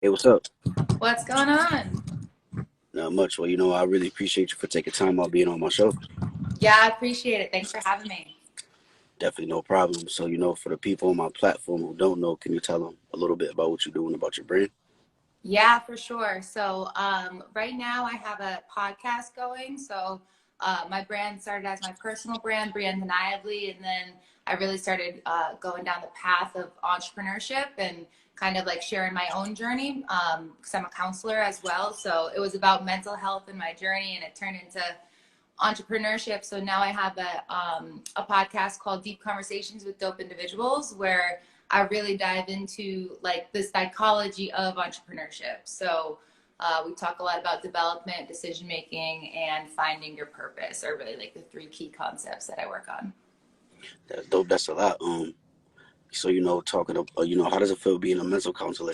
Hey, what's up? What's going on? Not much. Well, I really appreciate you for taking time out being on my show. Yeah, I appreciate it. Thanks for having me. Definitely no problem. So, for the people on my platform who don't know, can you tell them a little bit about what you're doing about your brand? Yeah, for sure. Right now I have a podcast going. My brand started as my personal brand, Brand Undeniably, and then I really started going down the path of entrepreneurship and kind of like sharing my own journey because I'm a counselor as well. So it was about mental health in my journey, and it turned into entrepreneurship. So now I have a podcast called Deep Conversations with Dope Individuals, where I really dive into like the psychology of entrepreneurship. We talk a lot about development, decision making, and finding your purpose are really like the three key concepts that I work on. That's dope. That's a lot. So, talking of, how does it feel being a mental counselor?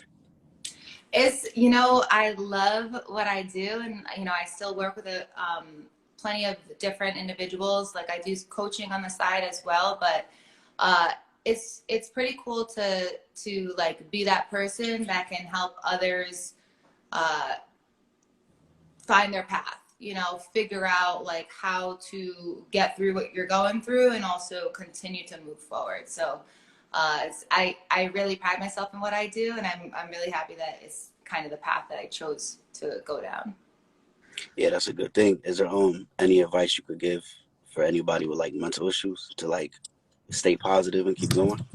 I love what I do, and I still work with plenty of different individuals. Like I do coaching on the side as well, but uh, it's pretty cool to like be that person that can help others uh, find their path. Figure out like how to get through what you're going through, and also continue to move forward. I really pride myself in what I do, and I'm really happy that it's kind of the path that I chose to go down. Yeah, that's a good thing. Is there any advice you could give for anybody with like mental issues to like stay positive and keep going?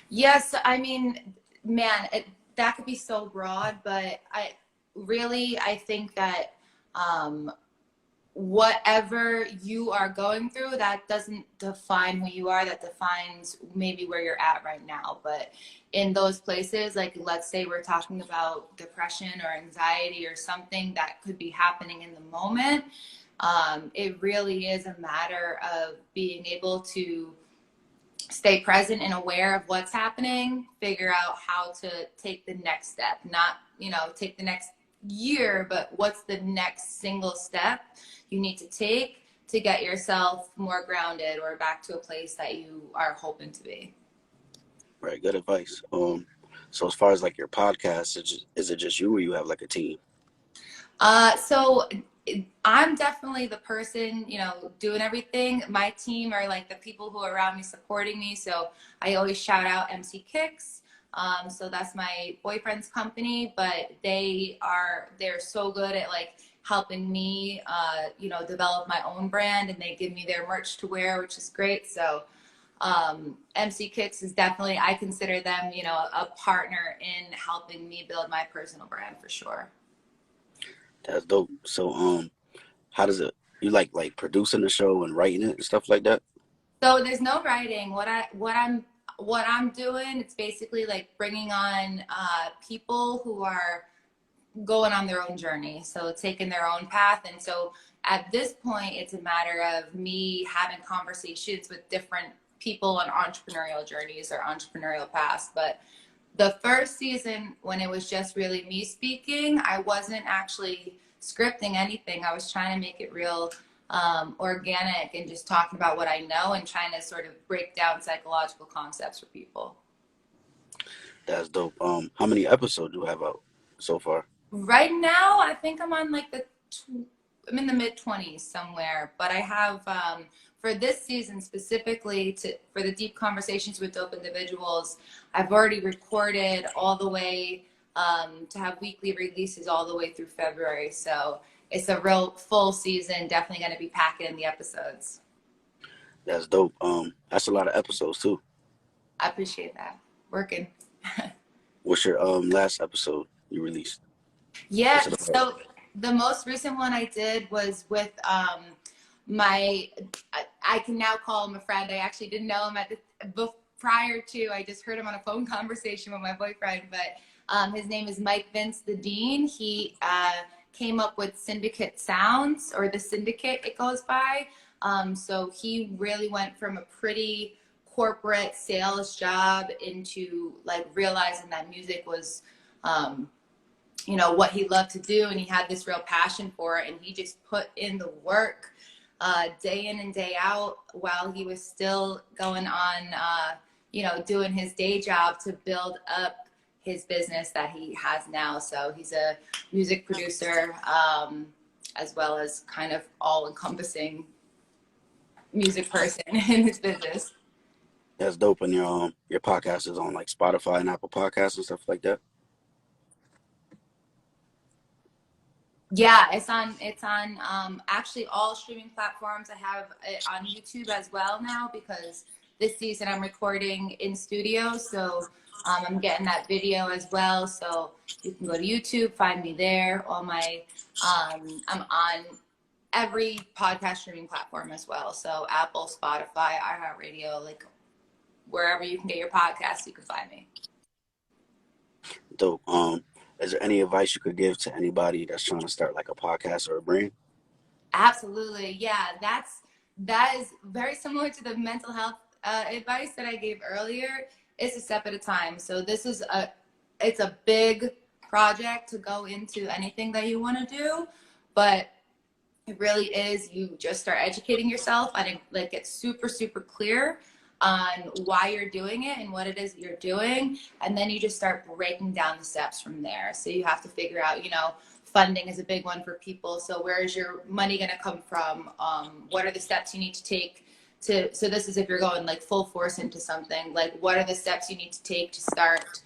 Yes, I mean, man, that could be so broad, but I think that um, whatever you are going through, that doesn't define who you are. That defines maybe where you're at right now. But in those places, like let's say we're talking about depression or anxiety or something that could be happening in the moment, it really is a matter of being able to stay present and aware of what's happening, figure out how to take the next step, not, take the next year, but what's the next single step you need to take to get yourself more grounded or back to a place that you are hoping to be. Right, good advice. So as far as like your podcast, is it just you or you have like a team? So I'm definitely the person, doing everything. My team are like the people who are around me supporting me. So I always shout out MC Kicks. So that's my boyfriend's company, but they're so good at like helping me, develop my own brand, and they give me their merch to wear, which is great. MC Kicks is definitely, I consider them, a partner in helping me build my personal brand for sure. That's dope. So how does it you like producing the show and writing it and stuff like that? So there's no writing. What I'm doing, it's basically like bringing on people who are going on their own journey, so taking their own path. And so at this point, it's a matter of me having conversations with different people on entrepreneurial journeys or entrepreneurial paths. But the first season, when it was just really me speaking, I wasn't actually scripting anything. I was trying to make it real organic and just talking about what I know and trying to sort of break down psychological concepts for people. That's dope. How many episodes do you have out so far? Right now, I think I'm on like I'm in the mid 20s somewhere, but I have for this season specifically for the deep conversations with dope individuals, I've already recorded all the way to have weekly releases all the way through February. So it's a real full season. Definitely going to be packing in the episodes. That's dope. That's a lot of episodes too. I appreciate that. Working. What's your last episode you released? Yeah, What's it about? so the most recent one I did was with my I can now call him a friend. I actually didn't know him prior to. I just heard him on a phone conversation with my boyfriend, but his name is Mike Vince the Dean. He came up with Syndicate Sounds, or the Syndicate it goes by. So he really went from a pretty corporate sales job into like realizing that music was um, what he loved to do, and he had this real passion for it, and he just put in the work day in and day out while he was still going on doing his day job to build up his business that he has now. So he's a music producer, as well as kind of all-encompassing music person in his business. That's dope. And your podcast is on like Spotify and Apple Podcasts and stuff like that. Yeah, it's on actually all streaming platforms. I have it on YouTube as well now because this season I'm recording in studio, so I'm getting that video as well. So you can go to YouTube, find me there. All my I'm on every podcast streaming platform as well. So Apple, Spotify, iHeartRadio, like wherever you can get your podcasts, you can find me. Dope. Is there any advice you could give to anybody that's trying to start like a podcast or a brand? Absolutely. Yeah, that is very similar to the mental health advice that I gave earlier. It's a step at a time. So it's a big project to go into anything that you want to do, but it really is, you just start educating yourself. I think like get super, super clear on why you're doing it and what it is you're doing. And then you just start breaking down the steps from there. So you have to figure out, funding is a big one for people. So where is your money going to come from? What are the steps you need to take so this is if you're going like full force into something, like what are the steps you need to take to start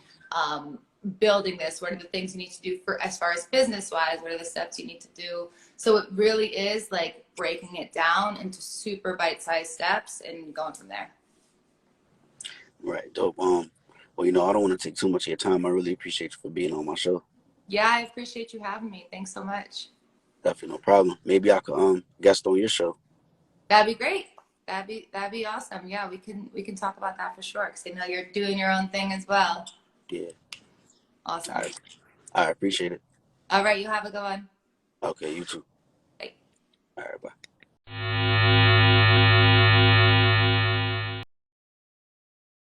building this? What are the things you need to do for as far as business wise? What are the steps you need to do? So it really is like breaking it down into super bite-sized steps and going from there. Right. Dope. Well, I don't want to take too much of your time. I really appreciate you for being on my show. Yeah, I appreciate you having me. Thanks so much. Definitely no problem. Maybe I could guest on your show. That'd be great. That'd be awesome. Yeah, we can talk about that for sure. Because I know you're doing your own thing as well. Yeah. Awesome. All right. I appreciate it. All right, you have a good one. Okay, you too. Bye. All right, bye.